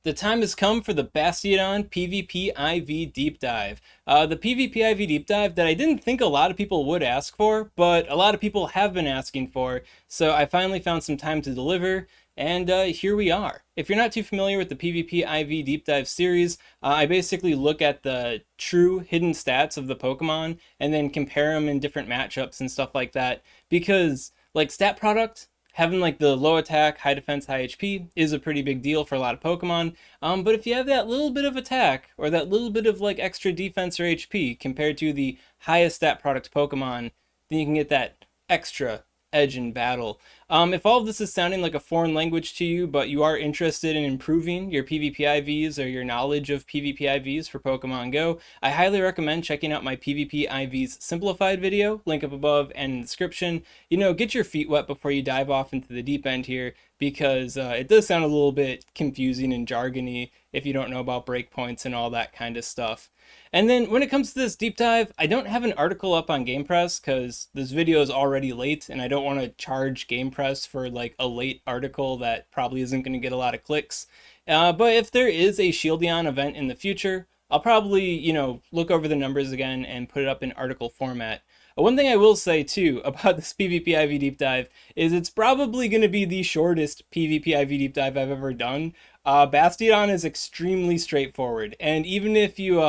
The time has come for the Bastiodon PvP IV Deep Dive. The PvP IV Deep Dive that I didn't think a lot of people would ask for, but a lot of people have been asking for, so I finally found some time to deliver, and here we are. If you're not too familiar with the PvP IV Deep Dive series, I basically look at the true hidden stats of the Pokemon, and then compare them in different matchups and stuff like that, because, like, stat product, having like the low attack, high defense, high HP is a pretty big deal for a lot of Pokemon. But if you have that little bit of attack or that little bit of like extra defense or HP compared to the highest stat product Pokemon, then you can get that extra edge in battle. If all of this is sounding like a foreign language to you, but you are interested in improving your PvP IVs or your knowledge of PvP IVs for Pokemon Go, I highly recommend checking out my PvP IVs simplified video, link up above and in the description. You know, get your feet wet before you dive off into the deep end here, because it does sound a little bit confusing and jargony if you don't know about breakpoints and all that kind of stuff. And then when it comes to this deep dive, I don't have an article up on GamePress because this video is already late and I don't want to charge GamePress for like a late article that probably isn't going to get a lot of clicks. But if there is a Shieldon event in the future, I'll probably, you know, look over the numbers again and put it up in article format. One thing I will say too about this PvP IV deep dive is it's probably going to be the shortest PvP IV deep dive I've ever done. Bastiodon is extremely straightforward, and even if you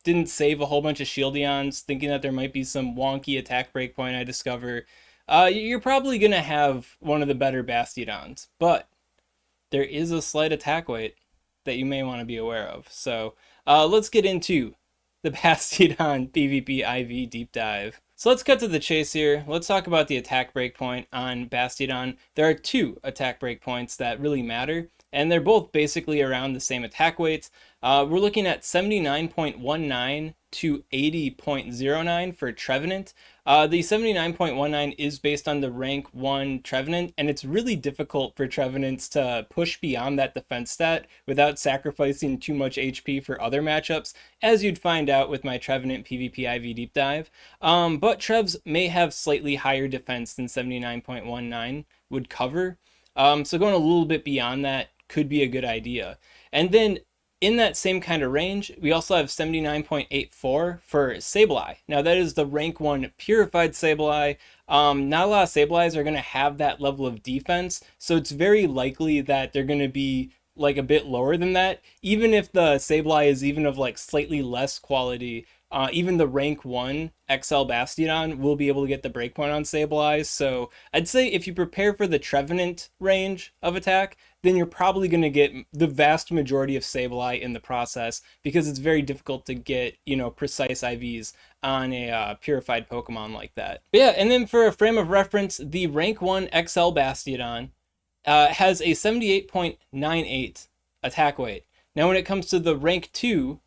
didn't save a whole bunch of Shieldons thinking that there might be some wonky Atk Breakpoint I discover, you're probably going to have one of the better Bastiodons. But there is a slight attack weight that you may want to be aware of. So let's get into the Bastiodon PvP IV deep dive. So let's cut to the chase here. Let's talk about the Atk Breakpoint on Bastiodon. There are two Atk Breakpoints that really matter, and they're both basically around the same attack weights. We're looking at 79.19 to 80.09 for Trevenant. The 79.19 is based on the rank 1 Trevenant, and it's really difficult for Trevenants to push beyond that defense stat without sacrificing too much HP for other matchups, as you'd find out with my Trevenant PvP IV deep dive. But Trevs may have slightly higher defense than 79.19 would cover, so going a little bit beyond that could be a good idea. And then in that same kind of range, we also have 79.84 for Sableye. Now that is the rank 1 purified Sableye. Not a lot of Sableyes are going to have that level of defense, so it's very likely that they're going to be like a bit lower than that. Even if the Sableye is even of like slightly less quality, even the rank 1 XL Bastiodon will be able to get the breakpoint on Sableye. So I'd say if you prepare for the Trevenant range of attack, then you're probably going to get the vast majority of Sableye in the process, because it's very difficult to get, you know, precise IVs on a purified Pokemon like that. But yeah, and then for a frame of reference, the rank 1 XL Bastiodon has a 78.98 attack weight. Now when it comes to the rank 2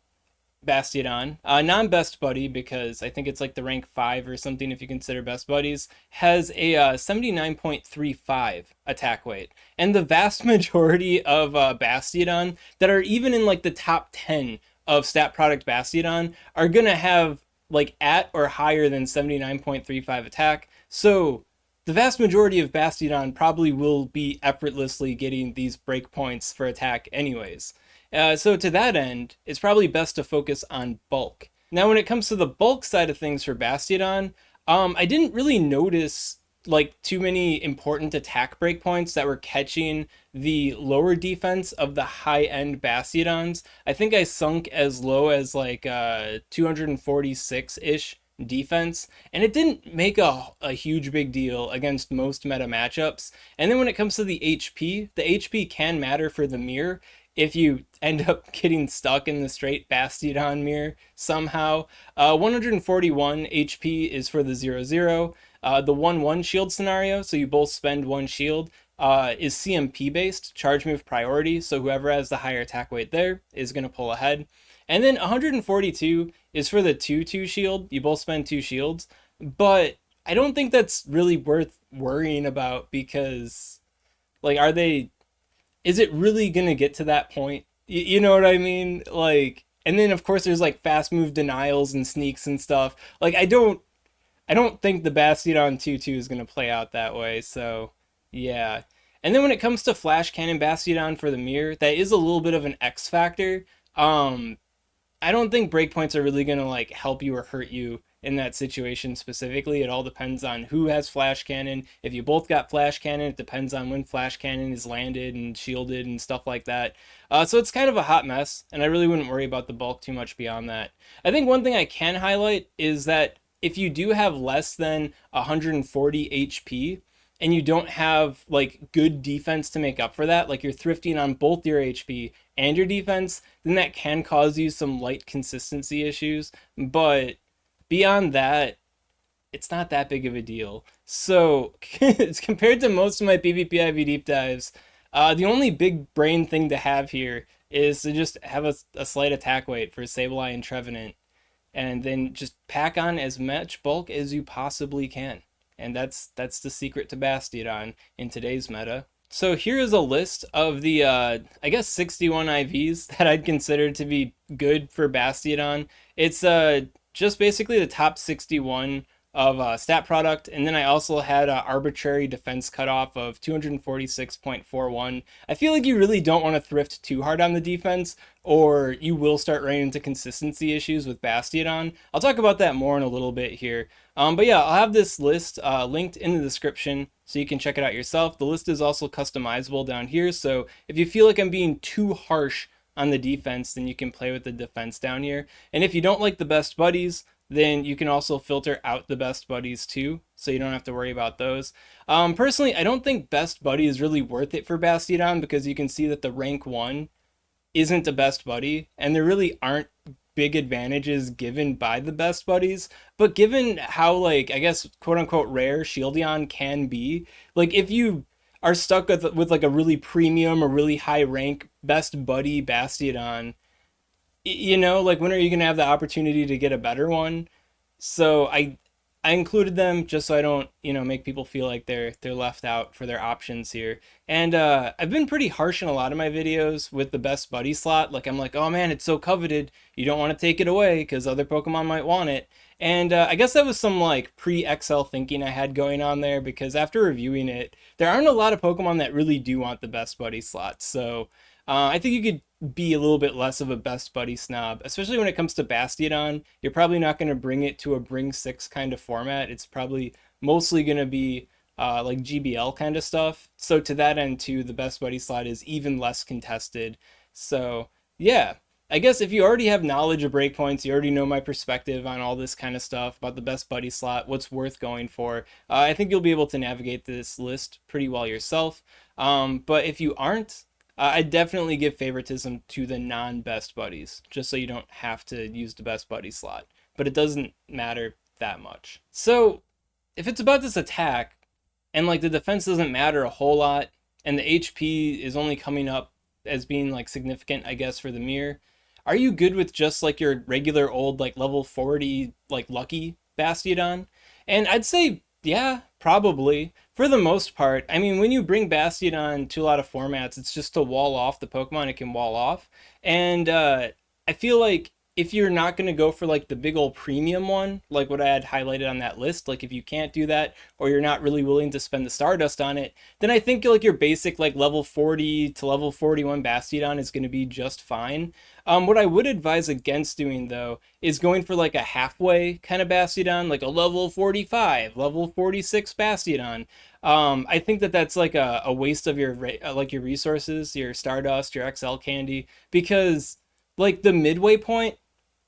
Bastiodon, non-best buddy, because I think it's like the rank 5 or something if you consider best buddies, has a 79.35 attack weight. And the vast majority of Bastiodon that are even in like the top 10 of stat product Bastiodon are gonna have like at or higher than 79.35 attack. So the vast majority of Bastiodon probably will be effortlessly getting these breakpoints for attack anyways. So to that end, it's probably best to focus on bulk. Now when it comes to the bulk side of things for Bastiodon, I didn't really notice like too many important attack breakpoints that were catching the lower defense of the high-end Bastiodons. I think I sunk as low as like 246-ish defense, and it didn't make a huge big deal against most meta matchups. And then when it comes to the HP can matter for the mirror. If you end up getting stuck in the straight Bastiodon mirror somehow. 141 HP is for the 0-0. The 1-1 shield scenario, so you both spend 1 shield, is CMP based, charge move priority, so whoever has the higher attack weight there is going to pull ahead. And then 142 is for the 2-2 shield, you both spend 2 shields, but I don't think that's really worth worrying about, because like, is it really gonna get to that point? You know what I mean? Like, and then of course there's like fast move denials and sneaks and stuff. Like, I don't think the Bastiodon 2-2 is gonna play out that way. So yeah. And then when it comes to Flash Cannon Bastiodon for the mirror, that is a little bit of an X factor. I don't think breakpoints are really going to like help you or hurt you in that situation specifically. It all depends on who has Flash Cannon. If you both got Flash Cannon, it depends on when Flash Cannon is landed and shielded and stuff like that. So it's kind of a hot mess, and I really wouldn't worry about the bulk too much beyond that. I think one thing I can highlight is that if you do have less than 140 HP, and you don't have like good defense to make up for that, like you're thrifting on both your HP and your defense, then that can cause you some light consistency issues. But beyond that, it's not that big of a deal. So it's compared to most of my PvP IV deep dives, the only big brain thing to have here is to just have a slight attack weight for Sableye and Trevenant, and then just pack on as much bulk as you possibly can. And that's the secret to Bastiodon in today's meta. So here is a list of the, I guess 61 IVs that I'd consider to be good for Bastiodon. It's just basically the top 61 of stat product, and then I also had an arbitrary defense cutoff of 246.41. I feel like you really don't want to thrift too hard on the defense, or you will start running into consistency issues with Bastiodon. I'll talk about that more in a little bit here. But yeah, I'll have this list linked in the description so you can check it out yourself. The list is also customizable down here, so if you feel like I'm being too harsh on the defense, then you can play with the defense down here. And if you don't like the best buddies, then you can also filter out the best buddies too, so you don't have to worry about those. Personally, I don't think best buddy is really worth it for Bastiodon, because you can see that the rank 1 isn't a best buddy, and there really aren't big advantages given by the best buddies. But given how, like, I guess quote unquote rare Shieldon can be, like if you are stuck with like a really premium or really high rank best buddy Bastiodon, you know, like when are you gonna have the opportunity to get a better one? So I included them just so I don't, you know, make people feel like they're left out for their options here. And I've been pretty harsh in a lot of my videos with the best buddy slot. Like I'm like, oh man, it's so coveted, you don't want to take it away because other Pokemon might want it. And I guess that was some like pre-XL thinking I had going on there, because after reviewing it, there aren't a lot of Pokemon that really do want the best buddy slot. So I think you could be a little bit less of a best buddy snob, especially when it comes to Bastiodon. You're probably not going to bring it to a bring 6 kind of format. It's probably mostly going to be like GBL kind of stuff. So to that end too, the best buddy slot is even less contested. So yeah, I guess if you already have knowledge of breakpoints, you already know my perspective on all this kind of stuff about the best buddy slot, what's worth going for, I think you'll be able to navigate this list pretty well yourself. But if you aren't, I definitely give favoritism to the non-best buddies, just so you don't have to use the best buddy slot. But it doesn't matter that much. So if it's about this attack, and like the defense doesn't matter a whole lot, and the HP is only coming up as being like significant, I guess, for the mirror, are you good with just like your regular old like level 40 like lucky Bastiodon? And I'd say yeah, probably. For the most part, I mean, when you bring Bastiodon to a lot of formats, it's just to wall off the Pokemon it can wall off. And I feel like if you're not going to go for like the big old premium one, like what I had highlighted on that list, like if you can't do that, or you're not really willing to spend the Stardust on it, then I think like your basic like level 40 to level 41 Bastiodon is going to be just fine. What I would advise against doing though is going for like a halfway kind of Bastiodon, like a level 45, level 46 Bastiodon. I think that that's like a waste of your like your resources, your Stardust, your XL candy, because like the midway point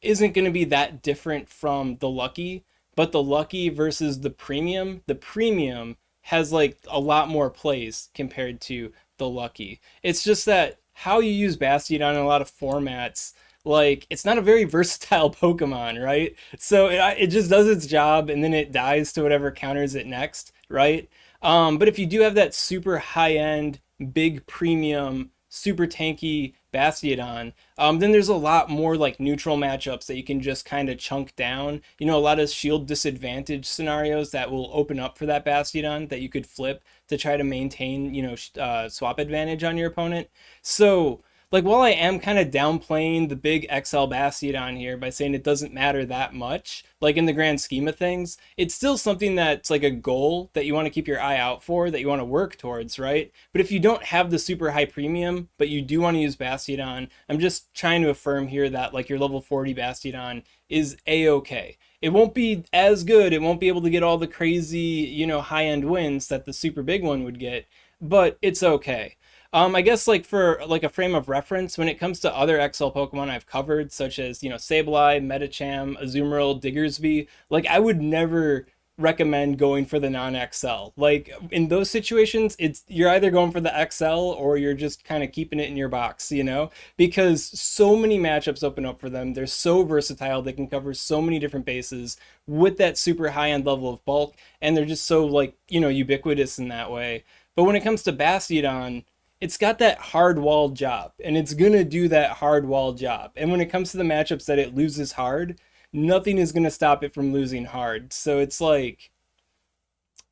isn't going to be that different from the lucky, but the lucky versus the premium has like a lot more plays compared to the lucky. It's just that how you use Bastiodon in a lot of formats, like it's not a very versatile Pokemon, right? So it just does its job and then it dies to whatever counters it next, right? But if you do have that super high-end, big premium, super tanky Bastiodon, then there's a lot more like neutral matchups that you can just kind of chunk down. You know, a lot of shield disadvantage scenarios that will open up for that Bastiodon that you could flip to try to maintain, you know, swap advantage on your opponent. So like while I am kind of downplaying the big XL Bastiodon here by saying it doesn't matter that much, like in the grand scheme of things, it's still something that's like a goal that you want to keep your eye out for, that you want to work towards, right? But if you don't have the super high premium, but you do want to use Bastiodon, I'm just trying to affirm here that like your level 40 Bastiodon is a-okay. It won't be as good, it won't be able to get all the crazy, you know, high-end wins that the super big one would get, but it's okay. I guess like for like a frame of reference, when it comes to other XL Pokemon I've covered, such as, you know, Sableye, Medicham, Azumarill, Diggersby, like I would never recommend going for the non-XL. Like in those situations, it's you're either going for the XL or you're just kind of keeping it in your box, you know, because so many matchups open up for them. They're so versatile. They can cover so many different bases with that super high-end level of bulk, and they're just so like, you know, ubiquitous in that way. But when it comes to Bastiodon, it's got that hard wall job, and it's gonna do that hard wall job. And when it comes to the matchups that it loses hard, nothing is gonna stop it from losing hard. So it's like,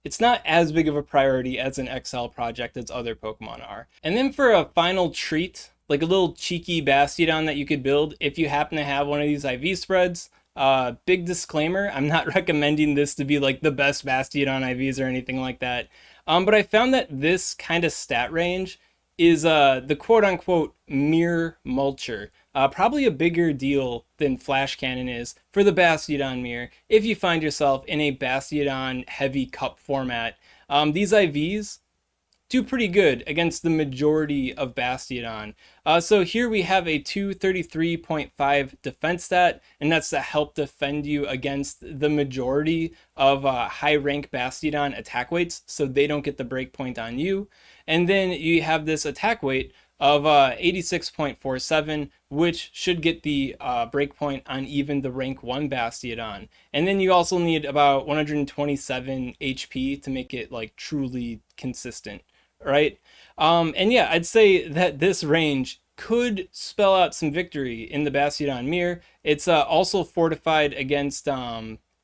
it's not as big of a priority as an XL project as other Pokemon are. And then for a final treat, like a little cheeky Bastiodon that you could build if you happen to have one of these IV spreads. Big disclaimer, I'm not recommending this to be like the best Bastiodon IVs or anything like that. But I found that this kind of stat range is the quote-unquote mirror mulcher. Probably a bigger deal than Flash Cannon is for the Bastiodon mirror if you find yourself in a Bastiodon heavy cup format. These IVs do pretty good against the majority of Bastiodon. So here we have a 233.5 defense stat, and that's to help defend you against the majority of high rank Bastiodon attack weights, so they don't get the breakpoint on you. And then you have this attack weight of 86.47, which should get the breakpoint on even the rank 1 Bastiodon. And then you also need about 127 HP to make it like truly consistent, right? And yeah, I'd say that this range could spell out some victory in the Bastiodon mirror. It's also fortified against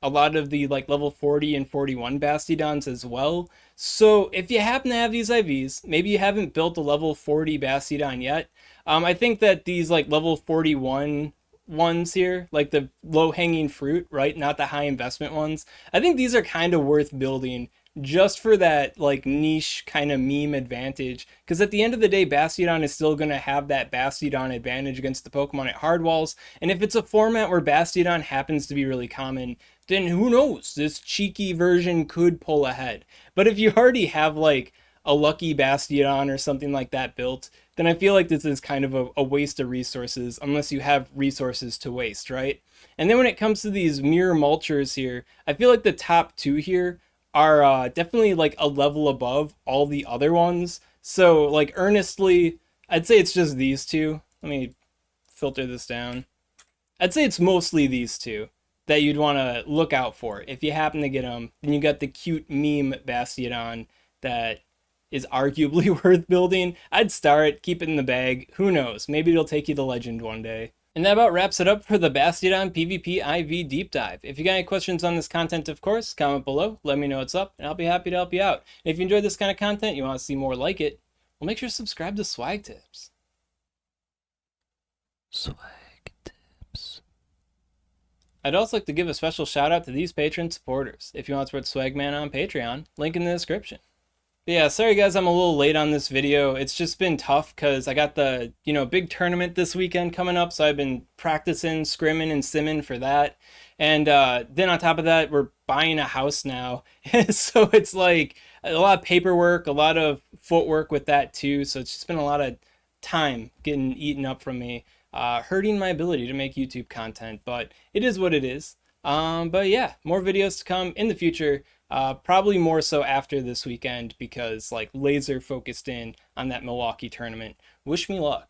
a lot of the like level 40 and 41 Bastiodons as well. So if you happen to have these IVs, maybe you haven't built a level 40 Bastiodon yet, I think that these like level 41 ones here, like the low-hanging fruit, right, not the high investment ones, I think these are kind of worth building just for that like niche kind of meme advantage, because at the end of the day, Bastiodon is still going to have that Bastiodon advantage against the Pokemon at hard walls. And if it's a format where Bastiodon happens to be really common, then who knows, this cheeky version could pull ahead. But if you already have like a lucky Bastiodon or something like that built, then I feel like this is kind of a waste of resources, unless you have resources to waste, right? And then when it comes to these mirror mulchers here, I feel like the top two here are definitely like a level above all the other ones. So like earnestly, I'd say it's just these two. Let me filter this down. I'd say it's mostly these two that you'd want to look out for. If you happen to get them, then you got the cute meme Bastiodon that is arguably worth building. I'd start, keep it in the bag. Who knows? Maybe it'll take you to legend one day. And that about wraps it up for the Bastiodon PvP IV deep dive. If you got any questions on this content, of course, comment below, let me know what's up, and I'll be happy to help you out. And if you enjoyed this kind of content, you want to see more like it, well, make sure to subscribe to SwagTips. SwagTips. I'd also like to give a special shout out to these Patreon supporters. If you want to support Swagman on Patreon, link in the description. But yeah, sorry guys, I'm a little late on this video. It's just been tough because I got the, you know, big tournament this weekend coming up, so I've been practicing, scrimming, and simming for that. And then on top of that, we're buying a house now. So it's like a lot of paperwork, a lot of footwork with that too. So it's just been a lot of time getting eaten up from me, hurting my ability to make YouTube content, but it is what it is. But yeah, more videos to come in the future. Probably more so after this weekend because like laser focused in on that Milwaukee tournament. Wish me luck.